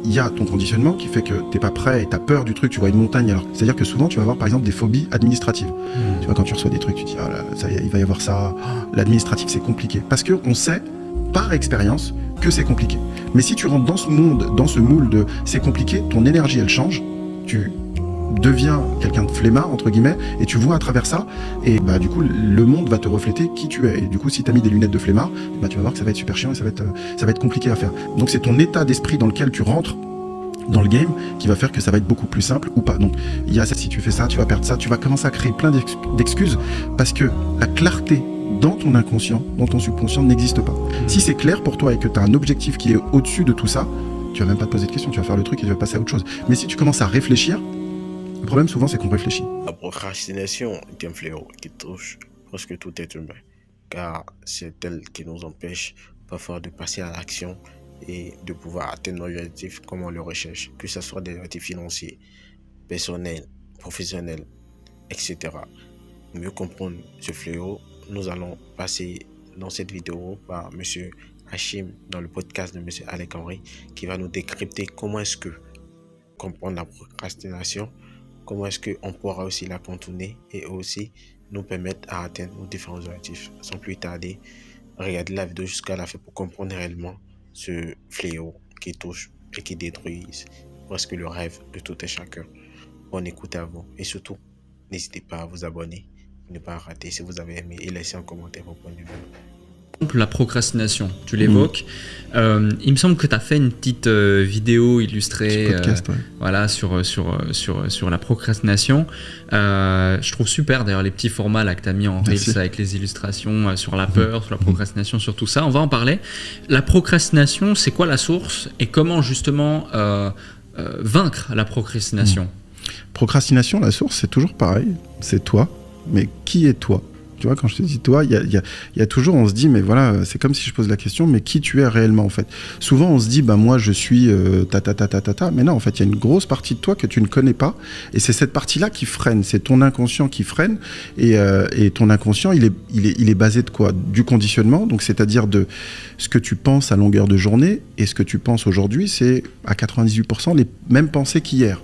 il y a ton conditionnement qui fait que t'es pas prêt et t'as peur du truc, tu vois une montagne. Alors, c'est-à-dire que souvent tu vas avoir par exemple des phobies administratives. Tu vois, quand tu reçois des trucs, tu dis, ah là, ça y est, il va y avoir ça, l'administratif c'est compliqué. Parce qu'on sait, par expérience, que c'est compliqué. Mais si tu rentres dans ce monde, dans ce moule de c'est compliqué, ton énergie elle change, tu deviens quelqu'un de flemmard entre guillemets et tu vois à travers ça et bah du coup le monde va te refléter qui tu es et du coup si t'as mis des lunettes de flemmard bah tu vas voir que ça va être super chiant et ça va être compliqué à faire. Donc c'est ton état d'esprit dans lequel tu rentres dans le game qui va faire que ça va être beaucoup plus simple ou pas. Donc il y a ça, si tu fais ça tu vas perdre ça, tu vas commencer à créer plein d'excuses parce que la clarté dans ton inconscient, dans ton subconscient n'existe pas. Si c'est clair pour toi et que tu as un objectif qui est au-dessus de tout ça, tu vas même pas te poser de questions, tu vas faire le truc et tu vas passer à autre chose. Mais si tu commences à réfléchir, le problème souvent c'est qu'on réfléchit. La procrastination est un fléau qui touche presque tout être humain, car c'est elle qui nous empêche parfois de passer à l'action et de pouvoir atteindre nos objectifs comme on le recherche, que ce soit des objectifs financiers, personnels, professionnels, etc. Pour mieux comprendre ce fléau, nous allons passer dans cette vidéo par M. Hachim dans le podcast de M. Alec Henry qui va nous décrypter comment est-ce que comprendre la procrastination, comment est-ce qu'on pourra aussi la contourner et aussi nous permettre à atteindre nos différents objectifs. Sans plus tarder, regardez la vidéo jusqu'à la fin pour comprendre réellement ce fléau qui touche et qui détruit presque le rêve de tout un chacun. Bonne écoute à vous et surtout, n'hésitez pas à vous abonner, ne pas rater si vous avez aimé et laissez en commentaire vos points de vue. La procrastination, tu l'évoques. Il me semble que tu as fait une petite vidéo illustrée podcast, ouais. Voilà, sur la procrastination. Je trouve super d'ailleurs les petits formats là, que tu as mis en Reels avec les illustrations sur la peur, sur la procrastination, sur tout ça. On va en parler. La procrastination, c'est quoi la source et comment justement vaincre la procrastination? Procrastination, la source, c'est toujours pareil. C'est toi. Mais qui est toi? Tu vois, quand je te dis toi, il y a toujours, on se dit, mais voilà, c'est comme si je pose la question, mais qui tu es réellement en fait? Souvent, on se dit, bah moi, je suis mais non, en fait, il y a une grosse partie de toi que tu ne connais pas, et c'est cette partie-là qui freine, c'est ton inconscient qui freine, et ton inconscient, il est basé de quoi? Du conditionnement, donc c'est-à-dire de ce que tu penses à longueur de journée, et ce que tu penses aujourd'hui, c'est à 98% les mêmes pensées qu'hier.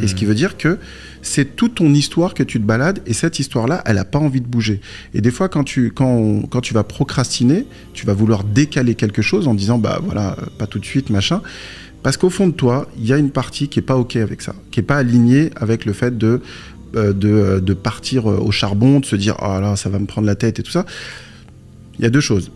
Et ce qui veut dire que c'est toute ton histoire que tu te balades et cette histoire-là, elle n'a pas envie de bouger. Et des fois, quand tu vas procrastiner, tu vas vouloir décaler quelque chose en disant, bah voilà, pas tout de suite, machin. Parce qu'au fond de toi, il y a une partie qui n'est pas OK avec ça, qui n'est pas alignée avec le fait de partir au charbon, de se dire, ah là, ça va me prendre la tête et tout ça. Il y a deux choses.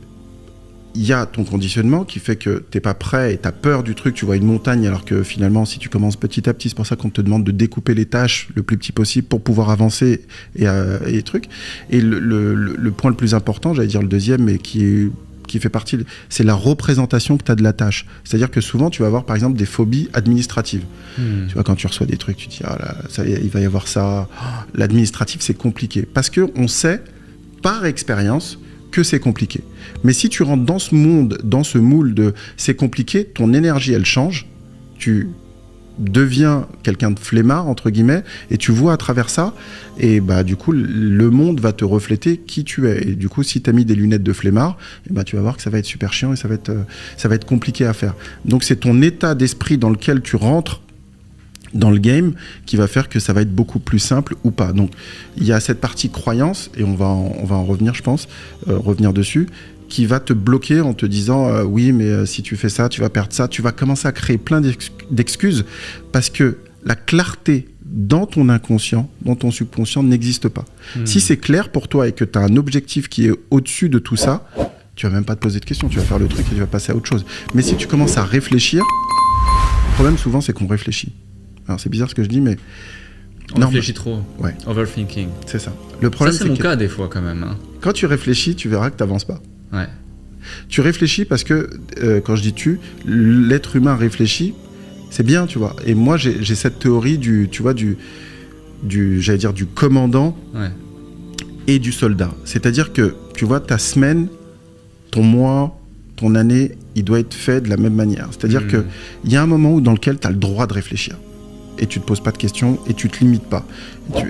Il y a ton conditionnement qui fait que t'es pas prêt et t'as peur du truc, tu vois une montagne alors que finalement si tu commences petit à petit, c'est pour ça qu'on te demande de découper les tâches le plus petit possible pour pouvoir avancer et trucs. Et le point le plus important, j'allais dire le deuxième, mais qui fait partie, c'est la représentation que tu as de la tâche. C'est-à-dire que souvent tu vas avoir par exemple des phobies administratives. Tu vois, quand tu reçois des trucs, tu te dis ah là, ça y est, il va y avoir ça. L'administratif c'est compliqué parce qu'on sait par expérience que c'est compliqué. Mais si tu rentres dans ce monde, dans ce moule de c'est compliqué, ton énergie elle change, tu deviens quelqu'un de flemmard entre guillemets et tu vois à travers ça et bah du coup le monde va te refléter qui tu es et du coup si tu as mis des lunettes de flemmard et bah tu vas voir que ça va être super chiant et ça va être compliqué à faire. Donc c'est ton état d'esprit dans lequel tu rentres dans le game qui va faire que ça va être beaucoup plus simple ou pas. Donc il y a cette partie croyance et on va en revenir je pense, revenir dessus, qui va te bloquer en te disant oui mais si tu fais ça tu vas perdre ça, tu vas commencer à créer plein d'excuses parce que la clarté dans ton inconscient, dans ton subconscient n'existe pas. Si c'est clair pour toi et que tu as un objectif qui est au-dessus de tout ça, tu vas même pas te poser de questions, tu vas faire le truc et tu vas passer à autre chose. Mais si tu commences à réfléchir, le problème souvent c'est qu'on réfléchit. Alors c'est bizarre ce que je dis, mais on réfléchit trop. Ouais. Overthinking. C'est ça. Le problème, ça, c'est mon cas des fois quand même. Hein. Quand tu réfléchis, tu verras que tu n'avances pas. Ouais. Tu réfléchis parce que, quand je dis l'être humain réfléchit, c'est bien, tu vois. Et moi, j'ai cette théorie j'allais dire, du commandant et du soldat. C'est-à-dire que, tu vois, ta semaine, ton mois, ton année, il doit être fait de la même manière. C'est-à-dire qu'il y a un moment dans lequel tu as le droit de réfléchir. Et tu te poses pas de questions et tu te limites pas.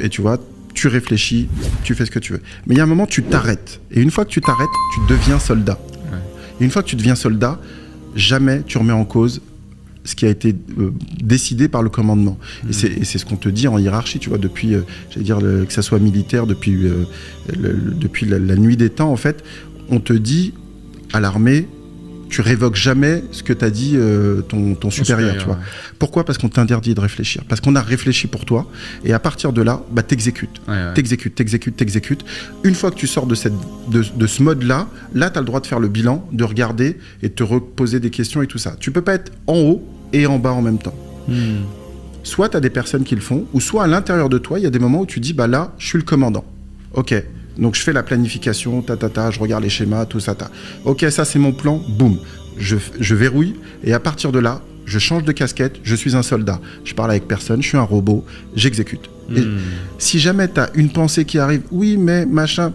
Et tu vois, tu réfléchis, tu fais ce que tu veux. Mais il y a un moment, tu t'arrêtes. Et une fois que tu t'arrêtes, tu deviens soldat. Ouais. Et une fois que tu deviens soldat, jamais tu remets en cause ce qui a été décidé par le commandement. Et c'est ce qu'on te dit en hiérarchie, tu vois, depuis, j'allais dire, que ça soit militaire, depuis la nuit des temps, en fait, on te dit à l'armée, tu révoques jamais ce que t'a dit ton supérieur, tu vois. Ouais. Pourquoi ? Parce qu'on t'interdit de réfléchir. Parce qu'on a réfléchi pour toi, et à partir de là, bah, t'exécutes. T'exécutes. Une fois que tu sors de ce mode-là, là, t'as le droit de faire le bilan, de regarder et de te reposer des questions et tout ça. Tu peux pas être en haut et en bas en même temps. Soit t'as des personnes qui le font, ou soit à l'intérieur de toi, il y a des moments où tu dis, bah là, je suis le commandant. Ok. Donc je fais la planification, je regarde les schémas, tout ça, Ok, ça c'est mon plan, boum. Je verrouille, et à partir de là, je change de casquette, je suis un soldat. Je parle avec personne, je suis un robot, j'exécute. Et si jamais tu as une pensée qui arrive, oui, mais machin,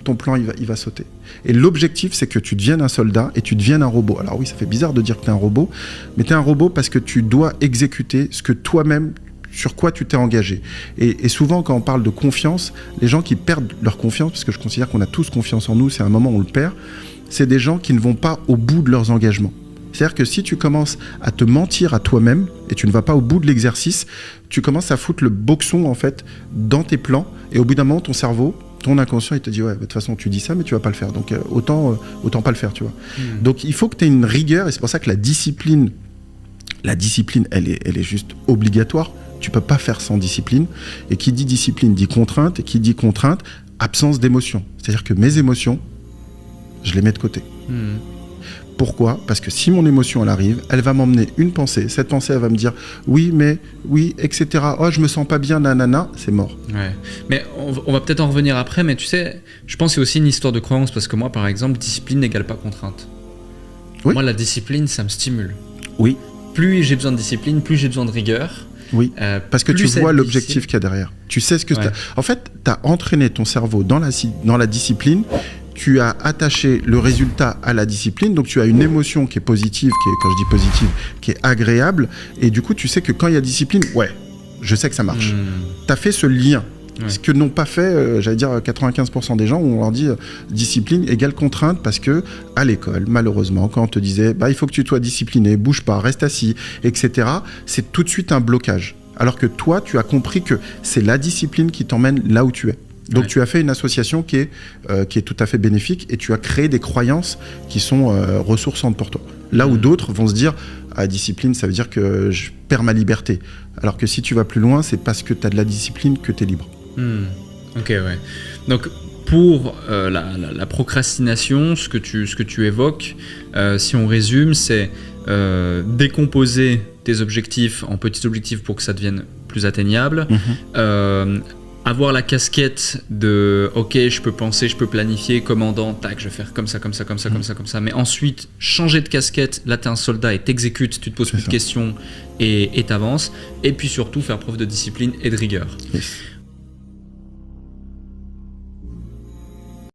ton plan il va sauter. Et l'objectif, c'est que tu deviennes un soldat et tu deviennes un robot. Alors oui, ça fait bizarre de dire que tu es un robot, mais tu es un robot parce que tu dois exécuter ce que toi-même, sur quoi tu t'es engagé. Et souvent, quand on parle de confiance, les gens qui perdent leur confiance, parce que je considère qu'on a tous confiance en nous, c'est un moment où on le perd, c'est des gens qui ne vont pas au bout de leurs engagements. C'est-à-dire que si tu commences à te mentir à toi-même et tu ne vas pas au bout de l'exercice, tu commences à foutre le boxon en fait dans tes plans, et au bout d'un moment, ton cerveau, ton inconscient, il te dit ouais, de toute façon tu dis ça mais tu vas pas le faire, donc autant pas le faire, tu vois. Donc il faut que tu aies une rigueur, et c'est pour ça que la discipline elle est juste obligatoire. Tu peux pas faire sans discipline, et qui dit discipline dit contrainte, et qui dit contrainte, absence d'émotion. C'est-à-dire que mes émotions, je les mets de côté. Pourquoi ? Parce que si mon émotion elle arrive, elle va m'emmener une pensée. Cette pensée elle va me dire oui, etc. Oh, je me sens pas bien, nanana, c'est mort. Ouais. Mais on va peut-être en revenir après, mais tu sais, je pense que c'est aussi une histoire de croyance, parce que moi par exemple, discipline n'égale pas contrainte. Oui. Moi la discipline ça me stimule. Oui. Plus j'ai besoin de discipline, plus j'ai besoin de rigueur. Oui, parce que tu vois l'objectif qu'il y a derrière. Tu sais ce que t'as. En fait, tu as entraîné ton cerveau dans la discipline, tu as attaché le résultat à la discipline, donc tu as une émotion qui est positive, quand je dis positive, qui est agréable, et du coup, tu sais que quand il y a discipline, ouais, je sais que ça marche. Tu as fait ce lien. Ce que n'ont pas fait, j'allais dire 95% des gens, où on leur dit discipline égale contrainte, parce que à l'école, malheureusement, quand on te disait il faut que tu sois discipliné, bouge pas, reste assis, etc., c'est tout de suite un blocage. Alors que toi, tu as compris que c'est la discipline qui t'emmène là où tu es. Donc tu as fait une association qui est tout à fait bénéfique, et tu as créé des croyances qui sont ressourçantes pour toi. Là où d'autres vont se dire discipline, ça veut dire que je perds ma liberté. Alors que si tu vas plus loin, c'est parce que tu as de la discipline que tu es libre. Ok, ouais. Donc pour la procrastination, ce que tu évoques, si on résume, c'est décomposer tes objectifs en petits objectifs pour que ça devienne plus atteignable. Avoir la casquette de ok, je peux penser, je peux planifier, commandant, tac, je vais faire comme ça, mais ensuite changer de casquette, là t'es un soldat et t'exécutes, tu te poses plus de questions et t'avances, et puis surtout faire preuve de discipline et de rigueur.